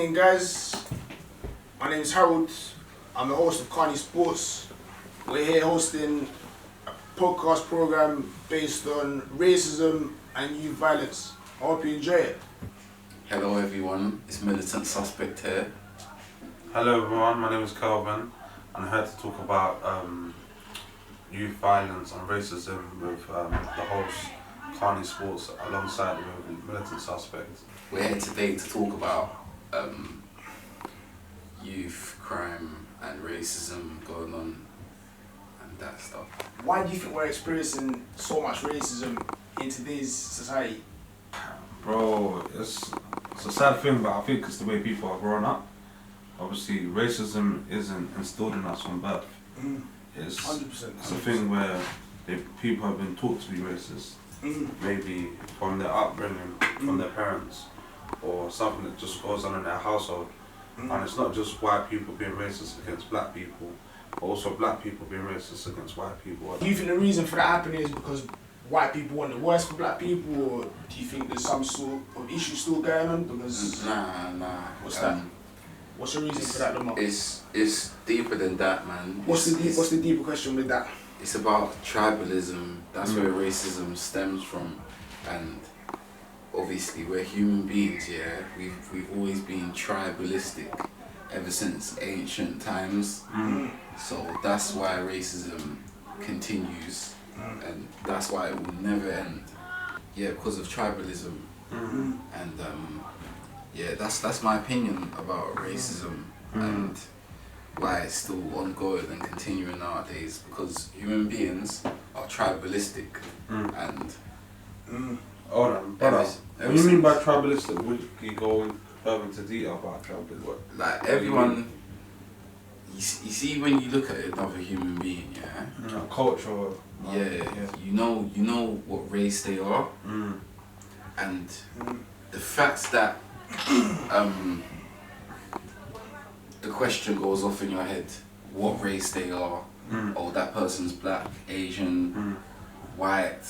Evening, guys. My name is Harold. I'm the host of Carney Sports. We're here hosting a podcast program based on racism and youth violence. I hope you enjoy it. Hello everyone, it's Militant Suspect here. Hello everyone, my name is Kelvin. I'm here to talk about youth violence and racism with the host Carney Sports alongside with Militant Suspect. We're here today to talk about youth crime and racism going on and that stuff. Why do you think we're experiencing so much racism in today's society? Bro, it's a sad thing, but I think it's the way people are growing up. Obviously, racism isn't instilled in us from birth. It's 100%. It's a thing where people have been taught to be racist, maybe from their upbringing, from their parents, or something that just goes on in their household. And it's not just white people being racist against black people, but also black people being racist against white people. Do you think the reason for that happening is because white people want the worst for black people, or do you think there's some sort of issue still going on? Because Nah. What's that? What's the reason for that, Lamar? It's deeper than that, man. What's the deeper question with that? It's about tribalism. That's where racism stems from, and obviously we're human beings. Yeah, we've always been tribalistic ever since ancient times. So that's why racism continues, and that's why it will never end. Yeah, because of tribalism, and yeah, that's my opinion about racism and why it's still ongoing and continuing nowadays, because human beings are tribalistic and Hold on, brother. What do you mean by tribalistic? Would you go further into detail about tribalism? like everyone, you see when you look at another human being, yeah, Culture. yeah, you know what race they are, and the fact that the question goes off in your head, what race they are, oh that person's black, Asian, white,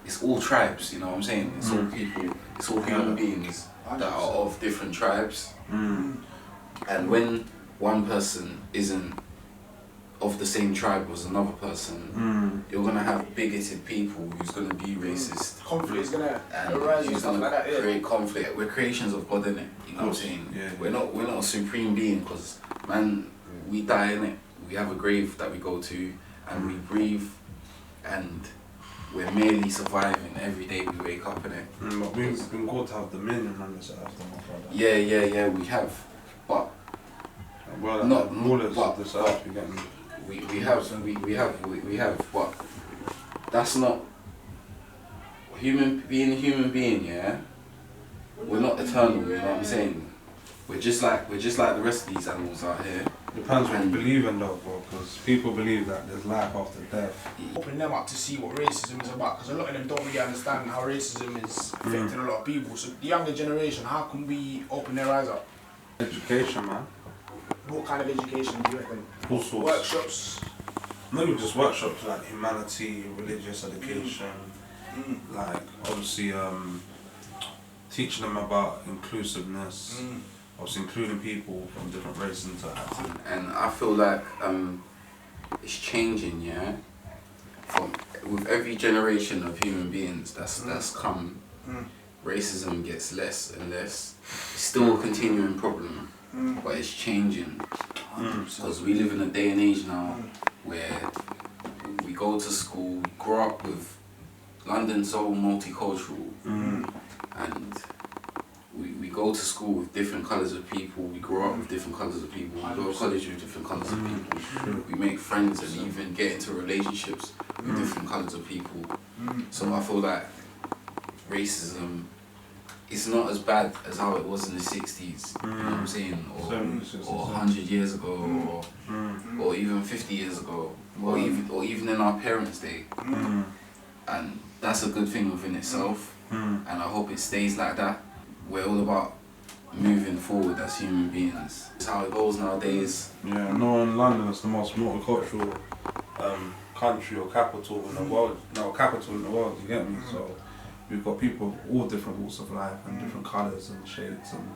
it's all tribes, you know what I'm saying? It's all people, it's all human beings that are of different tribes. And when one person isn't of the same tribe as another person, you're gonna have bigoted people who's gonna be racist. Conflict is gonna And arise and who's stuff gonna like that. Yeah. create conflict. We're creations of God, innit? You know what I'm saying? Yeah. We're not a supreme being, because man, we die, innit? We have a grave that we go to, and we breathe, and we're merely surviving every day we wake up, innit? But we've been called to have dominion on this earth, my brother. Yeah, we have, but Well, Not- rulers but- of this earth, you get me? we have, but that's not being a human being, yeah? We're not eternal, you know what I'm saying? We're just like the rest of these animals out here. Depends what you believe in though, bro, because people believe that there's life after death. Open them up to see what racism is about, because a lot of them don't really understand how racism is affecting a lot of people. So the younger generation, how can we open their eyes up? Education, man. What kind of education do you reckon? All sorts. Workshops? Not even just workshops, like humanity, religious education, like obviously teaching them about inclusiveness, obviously including people from different races into acting. And I feel like it's changing, yeah. With every generation of human beings that's come, racism gets less and less. It's still a continuing problem, but it's changing. Because we live in a day and age now where we go to school, we grow up with London's so multicultural, and we go to school with different colours of people, we grow up with different colours of people, we go to college with different colours of people, we make friends and even get into relationships with different colours of people. So I feel like racism is not as bad as how it was in the 60s, you know what I'm saying, or 100 years ago, or even 50 years ago, or even in our parents' day. And that's a good thing within itself, and I hope it stays like that. We're all about moving forward as human beings. It's how it goes nowadays. Yeah, no, in London it's the most multicultural country or capital in the world. No, capital in the world, you get me? So we've got people of all different walks of life and different colours and shades, and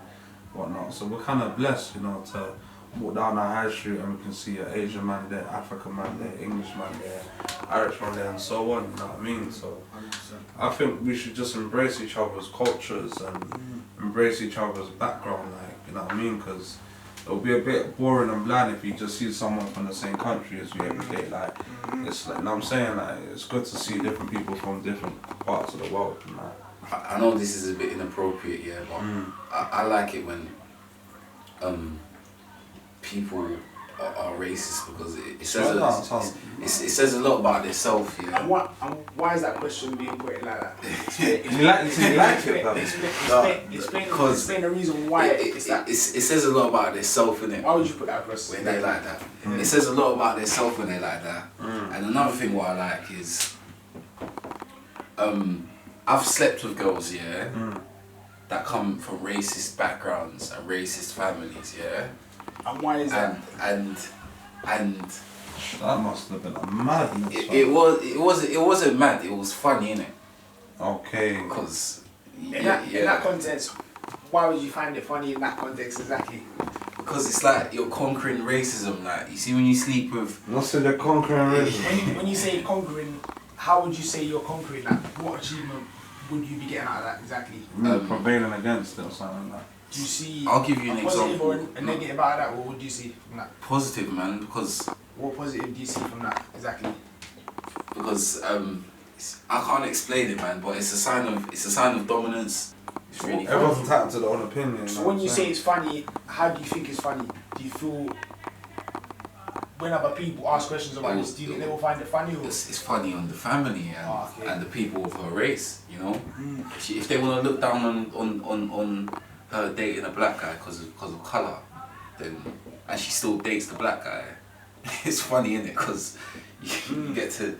whatnot. So we're kind of blessed, you know, to walk down our high street and we can see an Asian man there, African man there, English man there, Irish man there, and so on. You know what I mean? So 100%. I think we should just embrace each other's cultures and embrace each other's background, like, you know what I mean? Because it'll be a bit boring and bland if you just see someone from the same country as you every day. Like, it's like, you know what I'm saying? Like, it's good to see different people from different parts of the world. And like, I know this is a bit inappropriate, yeah, but I like it when people are racist because it says a lot about themselves, yeah. Why is that question being put like that? you like it, though. Explain the reason why it's that. It says a lot about themselves, innit? Why would you put that across? When they like that. It says a lot about themselves when they like that. And another thing what I like is, I've slept with girls, yeah, that come from racist backgrounds and racist families, yeah. And why is that? And that must have been a madness. it wasn't mad. It was funny, innit? Okay. Because In that context, why would you find it funny in that context exactly? Because it's like you're conquering racism. Like, you see, when you sleep with, Not so they're conquering racism. When you say conquering, how would you say you're conquering that? What achievement would you be getting out of that exactly? Prevailing against it or something like that. Do you see I'll give you an a positive example. or a negative out of that? What would you see from that? positive, man, because What positive do you see from that exactly? I can't explain it, man, but it's a sign of dominance. It's really funny. Everyone's entitled to their own opinion. So when you say it's funny, how do you think it's funny? Do you feel when other people ask questions about this, do you think they will find it funny? Or? It's funny on the family and the people of her race, you know. If they want to look down on her dating a black guy because of colour, then and she still dates the black guy, it's funny, innit? Because you get to.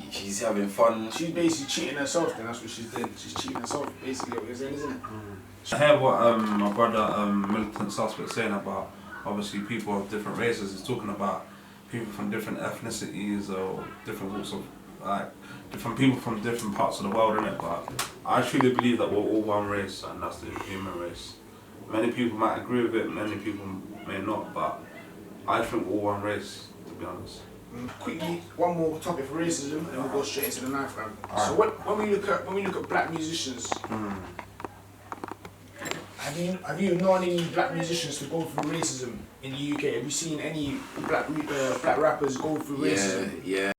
She's having fun. She's basically cheating herself, then that's what she's doing. She's cheating herself, basically, what you're saying, isn't it? I hear what my brother Militant Suspect saying about obviously people of different races. He's talking about people from different ethnicities or different walks of like different people from different parts of the world, innit? But I truly believe that we're all one race and that's the human race. Many people might agree with it, many people may not, but I think we're all one race, to be honest. Quickly, one more topic for racism, and then we'll go straight into the knife round. Alright. So when we look at black musicians, have you known any black musicians to go through racism in the UK? Have you seen any black rappers go through racism? Yeah.